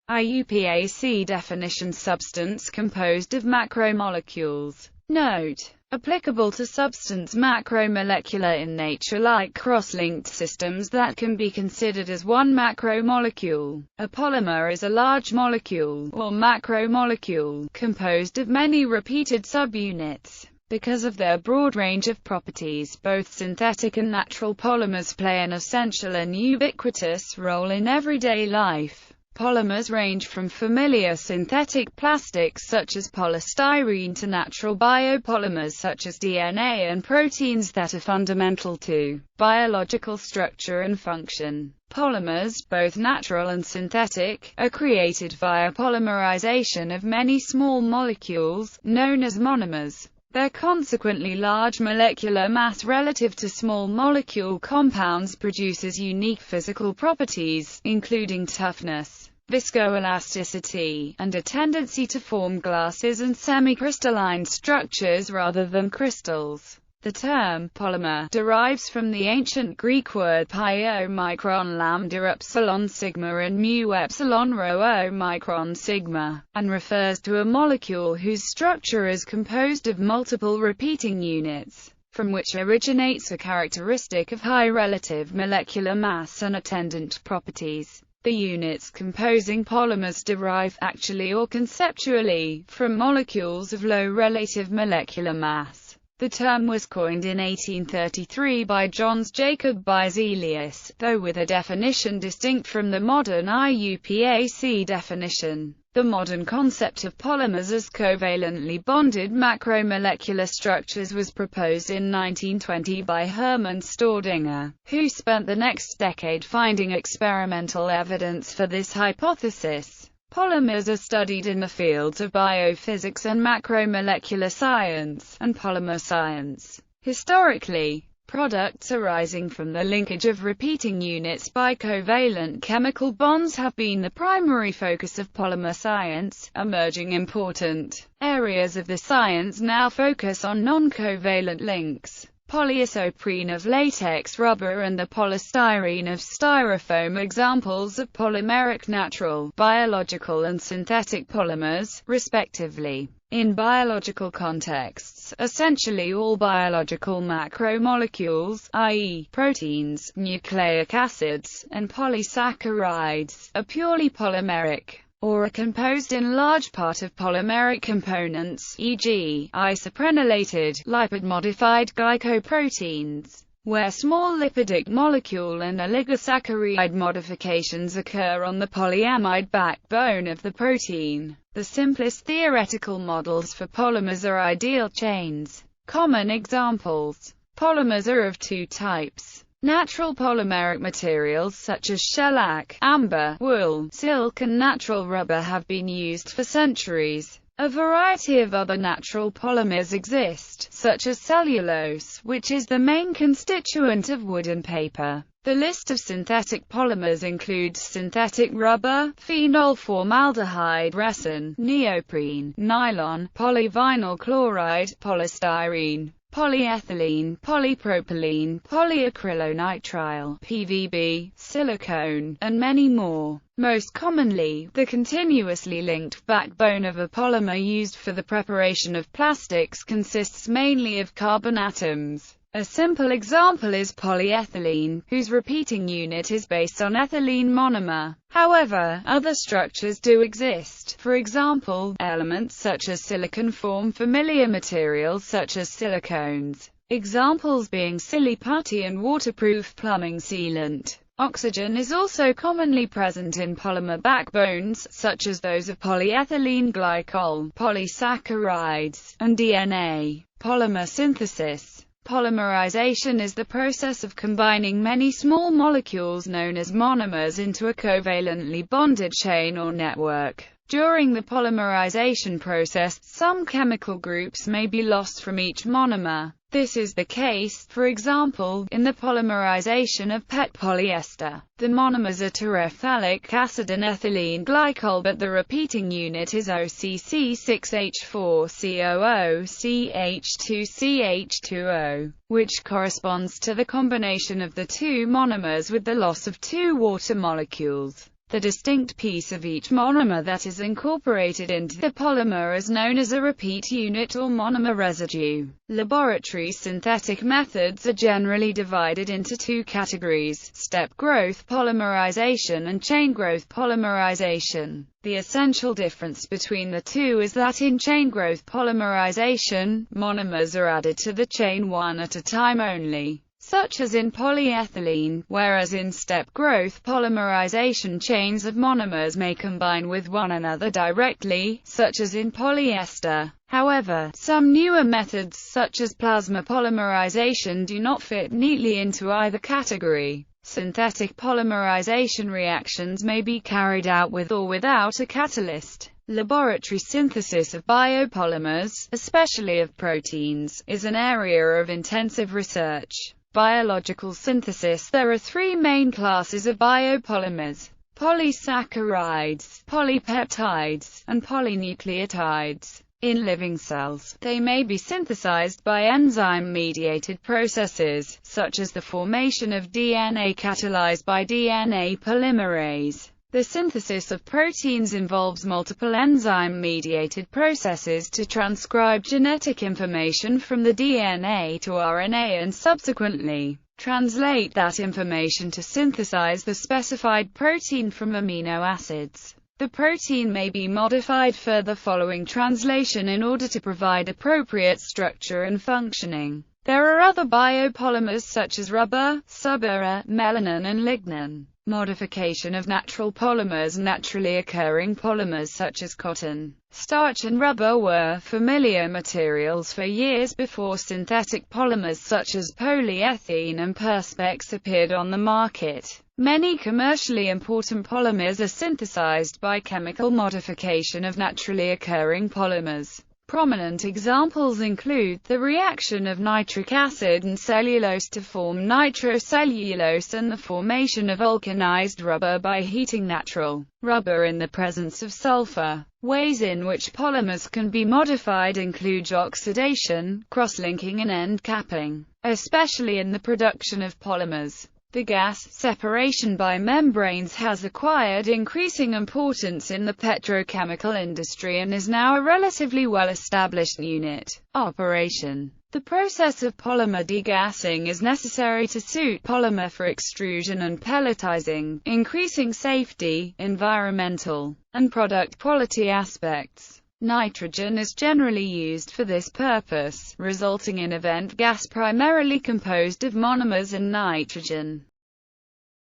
IUPAC definition: substance composed of macromolecules. Note: applicable to substance macromolecular in nature, like cross-linked systems that can be considered as one macromolecule. A polymer is a large molecule, or macromolecule, composed of many repeated subunits. Because of their broad range of properties, both synthetic and natural polymers play an essential and ubiquitous role in everyday life. Polymers range from familiar synthetic plastics such as polystyrene to natural biopolymers such as DNA and proteins that are fundamental to biological structure and function. Polymers, both natural and synthetic, are created via polymerization of many small molecules, known as monomers. Their consequently large molecular mass relative to small molecule compounds produces unique physical properties, including toughness, viscoelasticity, and a tendency to form glasses and semicrystalline structures rather than crystals. The term polymer derives from the ancient Greek word pi omicron lambda epsilon sigma and mu epsilon rho omicron sigma, and refers to a molecule whose structure is composed of multiple repeating units, from which originates a characteristic of high relative molecular mass and attendant properties. The units composing polymers derive actually or conceptually from molecules of low relative molecular mass. The term was coined in 1833 by Jöns Jacob Berzelius, though with a definition distinct from the modern IUPAC definition. The modern concept of polymers as covalently bonded macromolecular structures was proposed in 1920 by Hermann Staudinger, who spent the next decade finding experimental evidence for this hypothesis. Polymers are studied in the fields of biophysics and macromolecular science, and polymer science. Historically, products arising from the linkage of repeating units by covalent chemical bonds have been the primary focus of polymer science. Emerging important areas of the science now focus on non-covalent links. Polyisoprene of latex rubber and the polystyrene of styrofoam, examples of polymeric natural, biological and synthetic polymers, respectively. In biological contexts, essentially all biological macromolecules, i.e., proteins, nucleic acids, and polysaccharides, are purely polymeric, or are composed in large part of polymeric components, e.g., isoprenylated, lipid-modified glycoproteins, where small lipidic molecule and oligosaccharide modifications occur on the polyamide backbone of the protein. The simplest theoretical models for polymers are ideal chains. Common examples. Polymers are of two types. Natural polymeric materials such as shellac, amber, wool, silk and natural rubber have been used for centuries. A variety of other natural polymers exist, such as cellulose, which is the main constituent of wood and paper. The list of synthetic polymers includes synthetic rubber, phenol formaldehyde resin, neoprene, nylon, polyvinyl chloride, polystyrene, polyethylene, polypropylene, polyacrylonitrile, PVB, silicone, and many more. Most commonly, the continuously linked backbone of a polymer used for the preparation of plastics consists mainly of carbon atoms. A simple example is polyethylene, whose repeating unit is based on ethylene monomer. However, other structures do exist. For example, elements such as silicon form familiar materials such as silicones, examples being silly putty and waterproof plumbing sealant. Oxygen is also commonly present in polymer backbones, such as those of polyethylene glycol, polysaccharides, and DNA. Polymer synthesis. Polymerization is the process of combining many small molecules known as monomers into a covalently bonded chain or network. During the polymerization process, some chemical groups may be lost from each monomer. This is the case, for example, in the polymerization of PET polyester. The monomers are terephthalic acid and ethylene glycol, but the repeating unit is OCC6H4COO-CH2CH2O, which corresponds to the combination of the two monomers with the loss of two water molecules. The distinct piece of each monomer that is incorporated into the polymer is known as a repeat unit or monomer residue. Laboratory synthetic methods are generally divided into two categories: step growth polymerization and chain growth polymerization. The essential difference between the two is that in chain growth polymerization, monomers are added to the chain one at a time only, such as in polyethylene, whereas in step growth polymerization, chains of monomers may combine with one another directly, such as in polyester. However, some newer methods such as plasma polymerization do not fit neatly into either category. Synthetic polymerization reactions may be carried out with or without a catalyst. Laboratory synthesis of biopolymers, especially of proteins, is an area of intensive research. Biological synthesis. There are three main classes of biopolymers: polysaccharides, polypeptides, and polynucleotides. In living cells, they may be synthesized by enzyme-mediated processes, such as the formation of DNA catalyzed by DNA polymerase. The synthesis of proteins involves multiple enzyme-mediated processes to transcribe genetic information from the DNA to RNA and subsequently translate that information to synthesize the specified protein from amino acids. The protein may be modified further following translation in order to provide appropriate structure and functioning. There are other biopolymers such as rubber, suberin, melanin and lignin. Modification of natural polymers. Naturally occurring polymers such as cotton, starch and rubber were familiar materials for years before synthetic polymers such as polyethylene and perspex appeared on the market. Many commercially important polymers are synthesized by chemical modification of naturally occurring polymers. Prominent examples include the reaction of nitric acid and cellulose to form nitrocellulose and the formation of vulcanized rubber by heating natural rubber in the presence of sulfur. Ways in which polymers can be modified include oxidation, cross-linking and end capping, especially in the production of polymers. The gas separation by membranes has acquired increasing importance in the petrochemical industry and is now a relatively well-established unit operation. The process of polymer degassing is necessary to suit polymer for extrusion and pelletizing, increasing safety, environmental, and product quality aspects. Nitrogen is generally used for this purpose, resulting in a vent gas primarily composed of monomers and nitrogen.